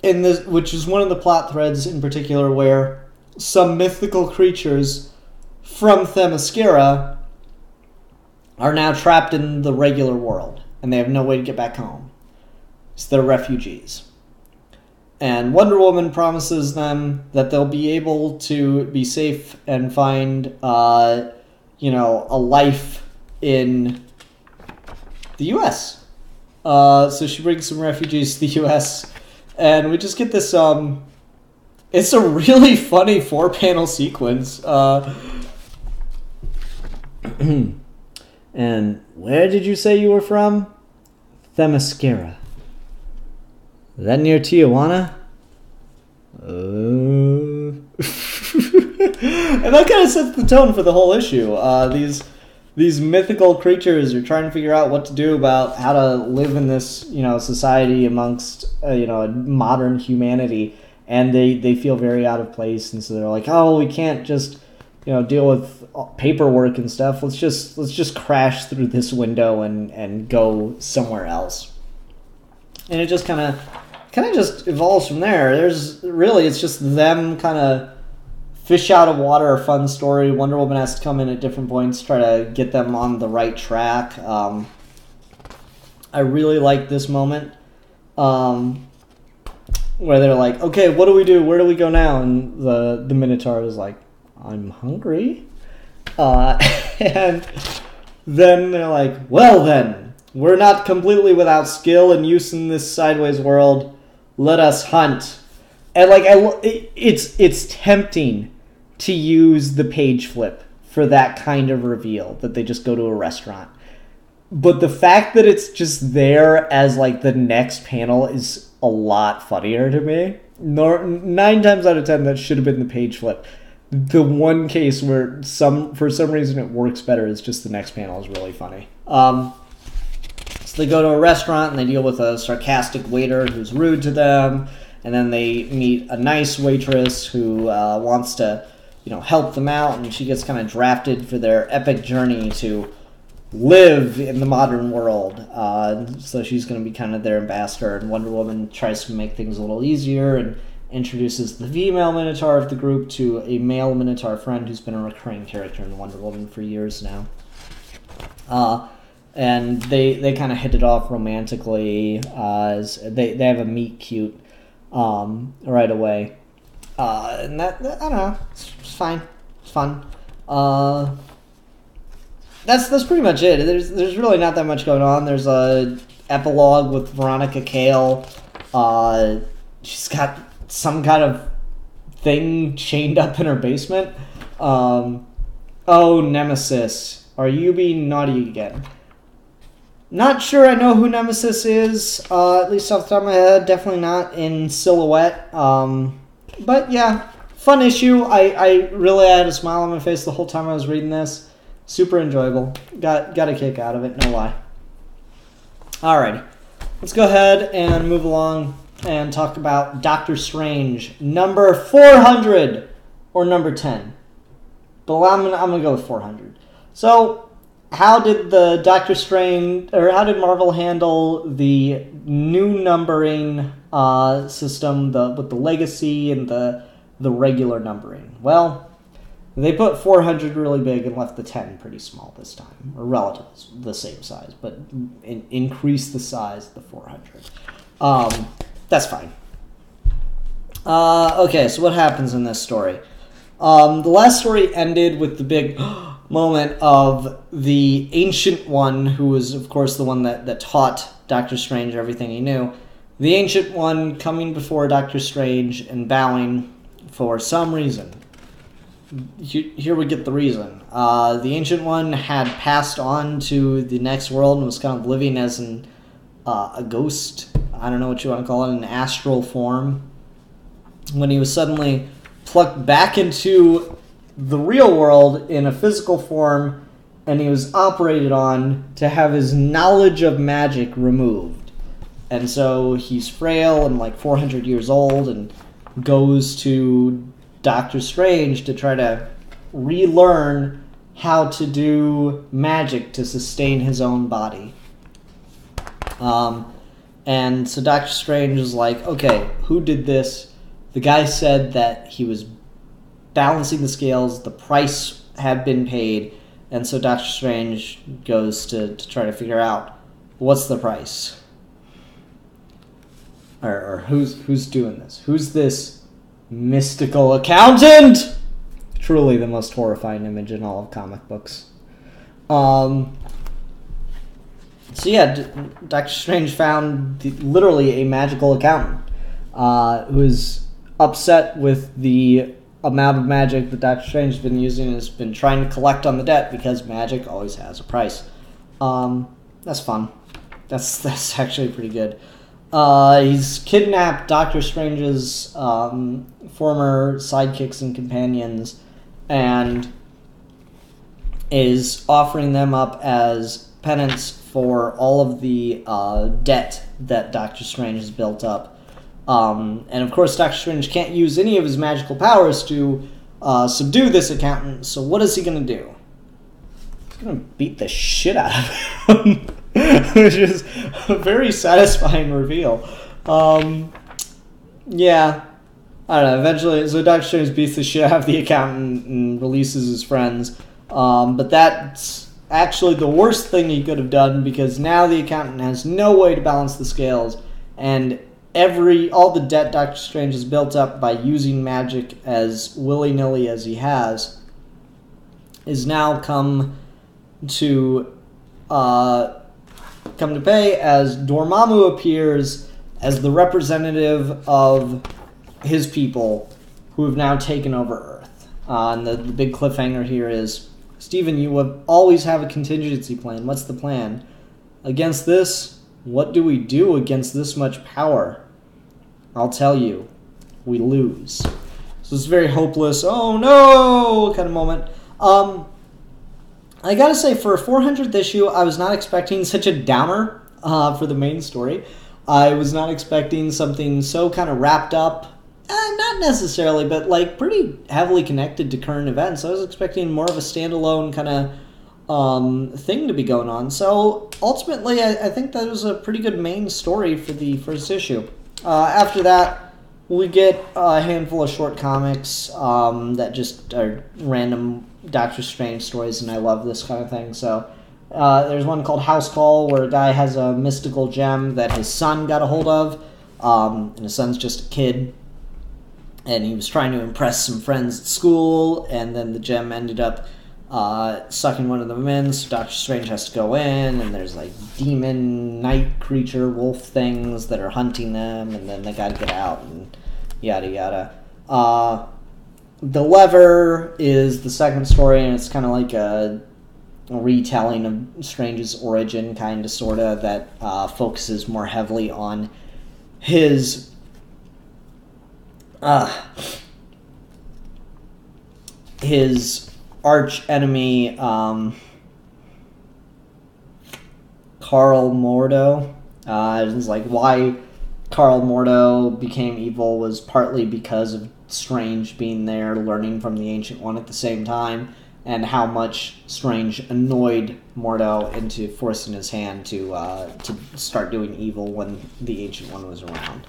one of the plot threads in particular where some mythical creatures from Themyscira are now trapped in the regular world, and they have no way to get back home. So they're refugees. And Wonder Woman promises them that they'll be able to be safe and find, a life in the U.S. So she brings some refugees to the U.S., and we just get this, it's a really funny 4-panel sequence. And where did you say you were from? Themyscira. That near Tijuana? And that kind of sets the tone for the whole issue. These mythical creatures are trying to figure out what to do about how to live in this, society amongst, modern humanity. And they feel very out of place, and so they're like, oh, we can't just, deal with paperwork and stuff. Let's just crash through this window and go somewhere else. And it just kind of just evolves from there. It's just them kind of fish out of water, a fun story. Wonder Woman has to come in at different points, try to get them on the right track. I really like this moment. Where they're like, okay, what do we do? Where do we go now? And the Minotaur is like, I'm hungry. And then they're like, well then, we're not completely without skill and use in this sideways world. Let us hunt. And it's tempting to use the page flip for that kind of reveal, that they just go to a restaurant. But the fact that it's just there as the next panel is a lot funnier to me. 9 times out of 10, that should have been the page flip. the one case where for some reason it works better is just the next panel is really funny. So they go to a restaurant and they deal with a sarcastic waiter who's rude to them, and then they meet a nice waitress who wants to, help them out, and she gets kind of drafted for their epic journey to live in the modern world. So she's going to be kind of their ambassador, and Wonder Woman tries to make things a little easier and introduces the female Minotaur of the group to a male Minotaur friend who's been a recurring character in Wonder Woman for years now. And they kind of hit it off romantically. As they have a meet cute right away. And that I don't know, it's fine. It's fun. That's pretty much it. There's really not that much going on. There's a epilogue with Veronica Cale. She's got some kind of thing chained up in her basement. Oh, Nemesis, are you being naughty again? Not sure I know who Nemesis is, at least off the top of my head. Definitely not in silhouette. But yeah, fun issue. I really had a smile on my face the whole time I was reading this. Super enjoyable. Got a kick out of it, no lie. Alrighty, let's go ahead and move along and talk about Doctor Strange, number 400, or number 10. But I'm gonna go with 400. So, how did how did Marvel handle the new numbering system with the legacy and the regular numbering? Well, they put 400 really big and left the 10 pretty small this time, or relatively the same size, but increased the size of the 400. That's fine. Okay, so what happens in this story? The last story ended with the big moment of the Ancient One, who was, of course, the one that taught Doctor Strange everything he knew. The Ancient One coming before Doctor Strange and bowing for some reason. Here we get the reason. The Ancient One had passed on to the next world and was kind of living as a ghost. I don't know what you want to call it, an astral form. When he was suddenly plucked back into the real world in a physical form, and he was operated on to have his knowledge of magic removed. And so he's frail and like 400 years old and goes to Doctor Strange to try to relearn how to do magic to sustain his own body. And so Doctor Strange is like, okay, who did this? The guy said that he was balancing the scales, the price had been paid, and so Doctor Strange goes to try to figure out what's the price. Or who's doing this? Who's this mystical accountant? Truly the most horrifying image in all of comic books. So yeah, Doctor Strange found literally a magical accountant who is upset with the amount of magic that Doctor Strange has been using and has been trying to collect on the debt because magic always has a price. That's fun. That's actually pretty good. He's kidnapped Doctor Strange's former sidekicks and companions and is offering them up as penance for all of the debt that Doctor Strange has built up. And of course, Doctor Strange can't use any of his magical powers to subdue this accountant, so what is he going to do? He's going to beat the shit out of him, which is a very satisfying reveal. Yeah, I don't know, eventually, so Doctor Strange beats the shit out of the accountant and releases his friends, but that's actually the worst thing he could have done, because now the accountant has no way to balance the scales, and all the debt Doctor Strange has built up by using magic as willy-nilly as he has is now come to pay, as Dormammu appears as the representative of his people who have now taken over Earth. And the big cliffhanger here is, Stephen, you have always have a contingency plan. What's the plan? Against this, what do we do against this much power? I'll tell you, we lose. So it's very hopeless, oh no, kind of moment. I gotta say, for a 400th issue, I was not expecting such a downer for the main story. I was not expecting something so kind of wrapped up, not necessarily, but like pretty heavily connected to current events. I was expecting more of a standalone kind of thing to be going on. So ultimately, I think that was a pretty good main story for the first issue. After that, we get a handful of short comics that just are random Doctor Strange stories, and I love this kind of thing. So there's one called House Call, where a guy has a mystical gem that his son got a hold of, and his son's just a kid, and he was trying to impress some friends at school, and then the gem ended up sucking one of them in, so Doctor Strange has to go in, and there's like demon, night creature, wolf things that are hunting them, and then they gotta get out, and yada yada. The Lever is the second story, and it's kind of like a retelling of Strange's origin, kind of, sort of, that focuses more heavily on his arch enemy, Carl Mordo. It's like why Carl Mordo became evil was partly because of Strange being there, learning from the Ancient One at the same time, and how much Strange annoyed Mordo into forcing his hand to start doing evil when the Ancient One was around.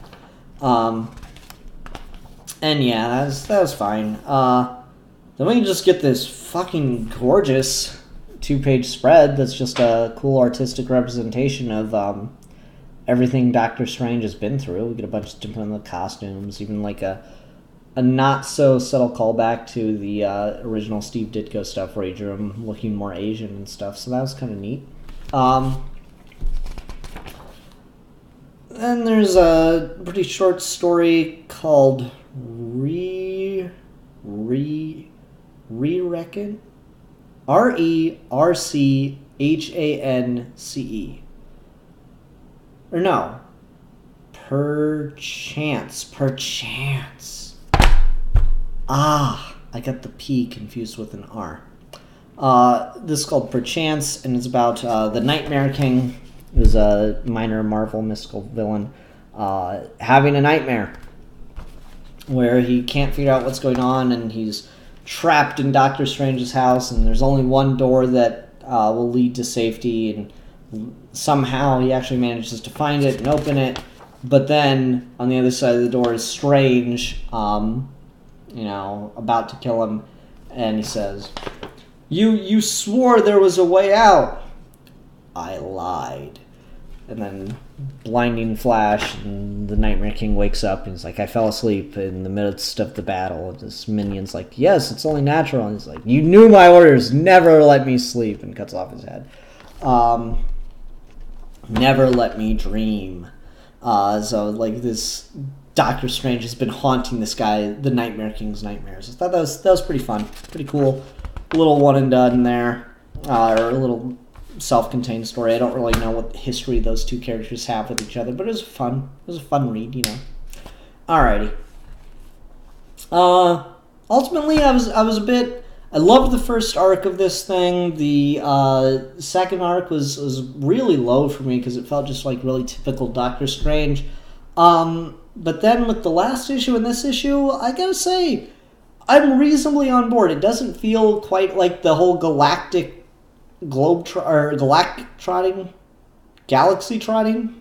And yeah, that was fine. Then we can just get this fucking gorgeous 2-page spread that's just a cool artistic representation of everything Doctor Strange has been through. We get a bunch of different costumes, even like a not so subtle callback to the original Steve Ditko stuff where he drew him looking more Asian and stuff, so that was kind of neat. Then there's a pretty short story called Re-Reckon? R-E-R-C-H-A-N-C-E. Or no. Perchance. I got the P confused with an R. This is called Perchance, and it's about the Nightmare King, who's a minor Marvel mystical villain, having a nightmare where he can't figure out what's going on, and he's trapped in Doctor Strange's house, and there's only one door that will lead to safety, and somehow he actually manages to find it and open it, but then on the other side of the door is Strange, about to kill him, and he says, You swore there was a way out. I lied. And then blinding flash, and the Nightmare King wakes up, and he's like, I fell asleep in the midst of the battle. And this minion's like, yes, it's only natural. And he's like, you knew my orders, never let me sleep, and cuts off his head. Never let me dream. So, like, this Doctor Strange has been haunting this guy, the Nightmare King's nightmares. I thought that was pretty fun. Pretty cool. A little one and done there. Or a little self-contained story. I don't really know what history those two characters have with each other, but it was fun. It was a fun read, Alrighty. Ultimately, I was a bit... I loved the first arc of this thing. The second arc was really low for me because it felt just like really typical Doctor Strange. But then with the last issue and this issue, I gotta say, I'm reasonably on board. It doesn't feel quite like the whole galactic galactic trotting, galaxy trotting,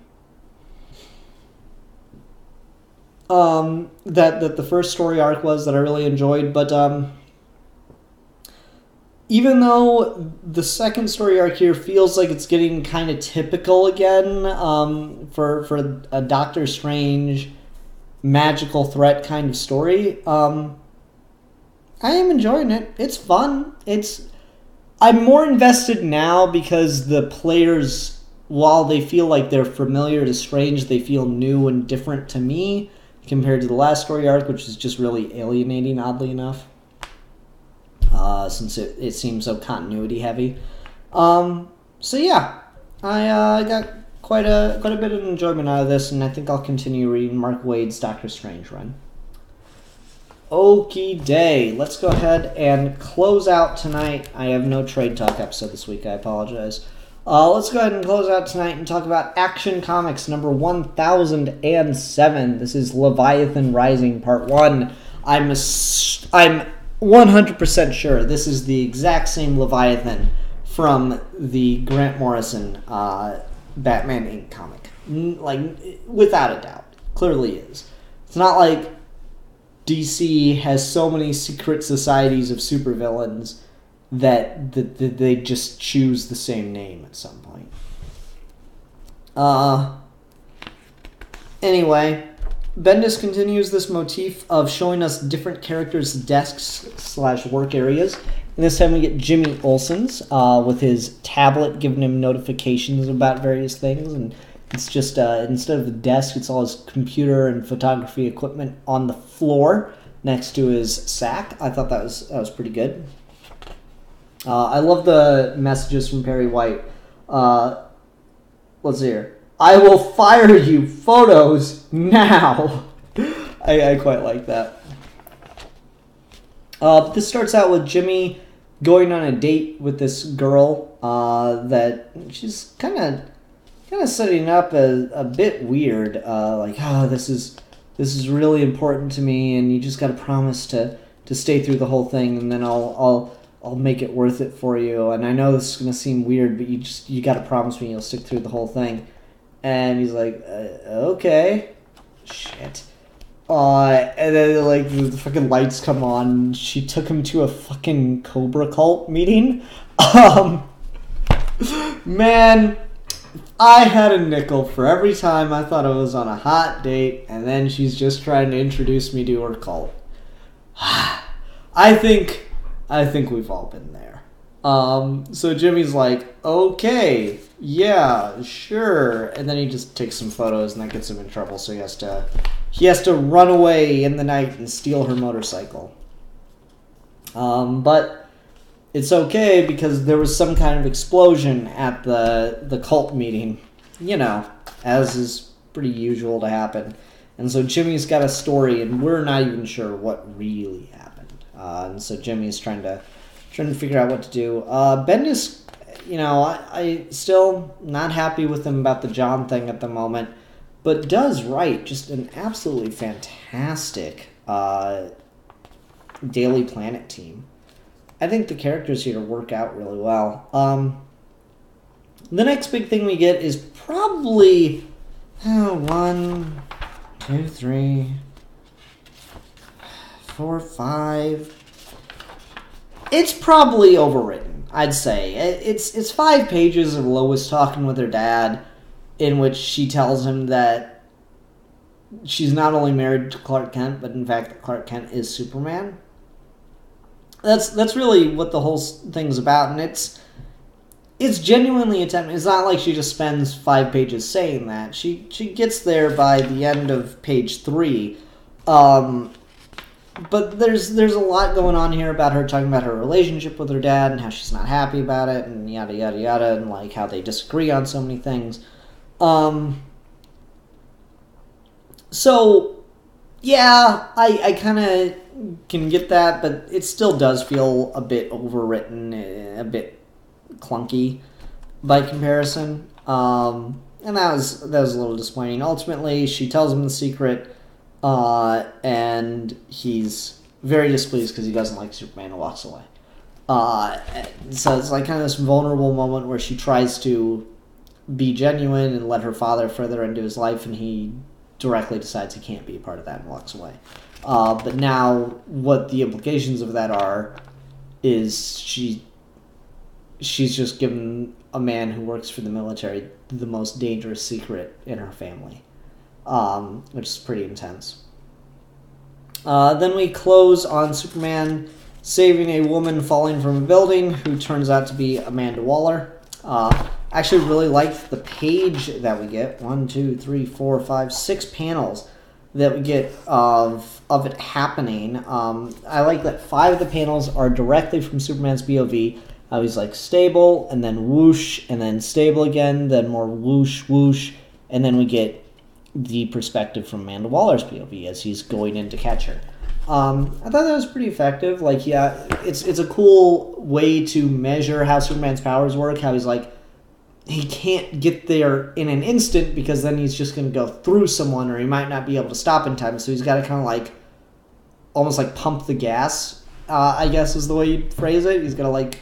that the first story arc was that I really enjoyed. But even though the second story arc here feels like it's getting kind of typical again, for a Doctor Strange magical threat kind of story, I am enjoying it. It's fun. I'm more invested now because the players, while they feel like they're familiar to Strange, they feel new and different to me compared to the last story arc, which is just really alienating, oddly enough, since it seems so continuity heavy. So yeah, I got quite a bit of enjoyment out of this, and I think I'll continue reading Mark Waid's Doctor Strange run. Okie day. Let's go ahead and close out tonight. I have no Trade Talk episode this week. I apologize. Let's go ahead and close out tonight and talk about Action Comics number 1007. This is Leviathan Rising Part 1. I'm 100% sure this is the exact same Leviathan from the Grant Morrison Batman Inc. comic. Like, without a doubt. Clearly is. It's not like DC has so many secret societies of supervillains that they just choose the same name at some point. Anyway, Bendis continues this motif of showing us different characters' desks / work areas. And this time we get Jimmy Olsen's with his tablet giving him notifications about various things. And it's just, instead of the desk, it's all his computer and photography equipment on the floor next to his sack. I thought that was pretty good. I love the messages from Perry White. Let's see here. I will fire you. Photos now. I quite like that. This starts out with Jimmy going on a date with this girl that she's kind of setting up a bit weird. This is really important to me, and you just got to promise to stay through the whole thing, and then I'll make it worth it for you. And I know this is gonna seem weird, but you got to promise me you'll stick through the whole thing. And he's like, okay, shit. And then like the fucking lights come on. She took him to a fucking Cobra Cult meeting. Man, I had a nickel for every time I thought I was on a hot date, and then she's just trying to introduce me to her cult. I think we've all been there. So Jimmy's like, okay, yeah, sure, and then he just takes some photos, and that gets him in trouble. So he has to run away in the night and steal her motorcycle. But it's okay because there was some kind of explosion at the cult meeting, as is pretty usual to happen. And so Jimmy's got a story, and we're not even sure what really happened. And so Jimmy's trying to figure out what to do. Bendis, I still not happy with him about the John thing at the moment, but does write just an absolutely fantastic Daily Planet team. I think the characters here work out really well. The next big thing we get is probably 1, 2, 3, 4, 5. It's probably overwritten, I'd say. It's 5 pages of Lois talking with her dad, in which she tells him that she's not only married to Clark Kent, but in fact that Clark Kent is Superman. That's really what the whole thing's about, and it's genuinely attempting. It's not like she just spends 5 pages saying that. She gets there by the end of page 3. But there's a lot going on here about her talking about her relationship with her dad and how she's not happy about it and yada yada yada, and like how they disagree on so many things. So yeah, I kind of can get that, but it still does feel a bit overwritten, a bit clunky by comparison. And that was a little disappointing. Ultimately, she tells him the secret, and he's very displeased because he doesn't like Superman and walks away. So it's like kind of this vulnerable moment where she tries to be genuine and let her father further into his life, and he directly decides he can't be a part of that and walks away. But now what the implications of that are is she's just given a man who works for the military the most dangerous secret in her family, which is pretty intense. Then we close on Superman saving a woman falling from a building who turns out to be Amanda Waller. Actually really liked the page that we get. 1, 2, 3, 4, 5, 6 panels that we get of it happening. I like that 5 of the panels are directly from Superman's POV. He's like stable, and then whoosh, and then stable again, then more whoosh, whoosh, and then we get the perspective from Amanda Waller's POV as he's going in to catch her. I thought that was pretty effective. Like, yeah, it's a cool way to measure how Superman's powers work. How he's like, he can't get there in an instant because then he's just going to go through someone, or he might not be able to stop in time. So he's got to kind of like, almost like pump the gas, I guess is the way you'd phrase it. He's got to like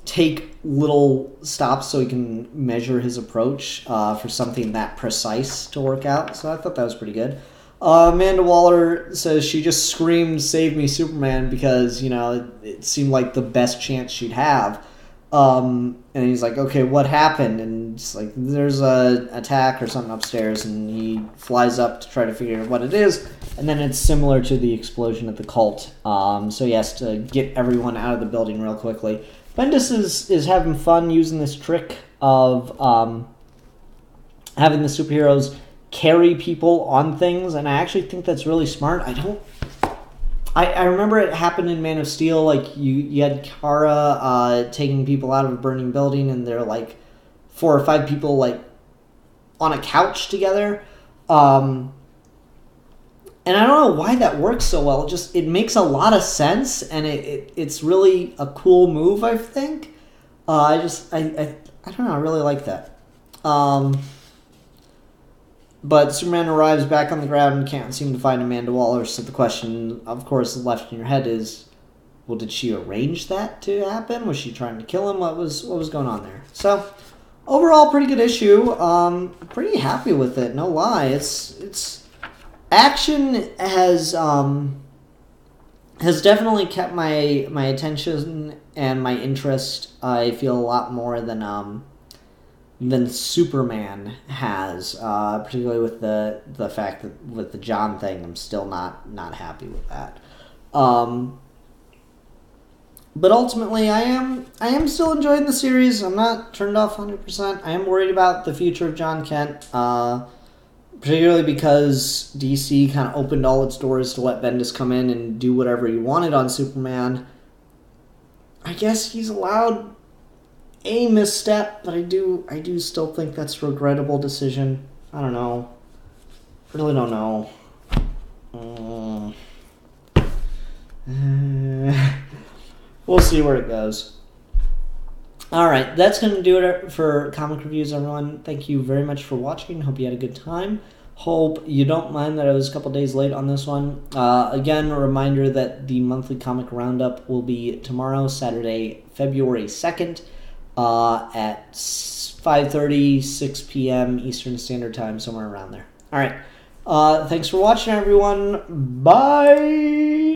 take little stops so he can measure his approach for something that precise to work out. So I thought that was pretty good. Amanda Waller says she just screamed, "Save me, Superman," because, you know, it seemed like the best chance she'd have. And he's like, okay, what happened? And it's like, there's a attack or something upstairs, and he flies up to try to figure out what it is, and then it's similar to the explosion at the cult. So he has to get everyone out of the building real quickly. Bendis is having fun using this trick of having the superheroes carry people on things, and I actually think that's really smart. I remember it happened in Man of Steel. Like, you had Kara taking people out of a burning building, and they're like 4 or 5 people like on a couch together. And I don't know why that works so well. It makes a lot of sense, and it's really a cool move, I think. I don't know, I really like that. But Superman arrives back on the ground and can't seem to find Amanda Waller, so the question, of course, left in your head is, well, did she arrange that to happen? Was she trying to kill him? What was going on there? So, overall, pretty good issue. Pretty happy with it, no lie. It's action has definitely kept my attention and my interest. I feel a lot more than Superman has, particularly with the fact that with the John thing, I'm still not happy with that. But ultimately, I am still enjoying the series. I'm not turned off 100%. I am worried about the future of John Kent, particularly because DC kind of opened all its doors to let Bendis come in and do whatever he wanted on Superman. I guess he's allowed a misstep, but I do still think that's a regrettable decision. I don't know. Really don't know. We'll see where it goes. Alright, that's going to do it for comic reviews, everyone. Thank you very much for watching. Hope you had a good time. Hope you don't mind that I was a couple days late on this one. Again, a reminder that the monthly comic roundup will be tomorrow, Saturday, February 2nd. At 5:30, 6 p.m. Eastern Standard Time, somewhere around there. All right. Thanks for watching, everyone. Bye!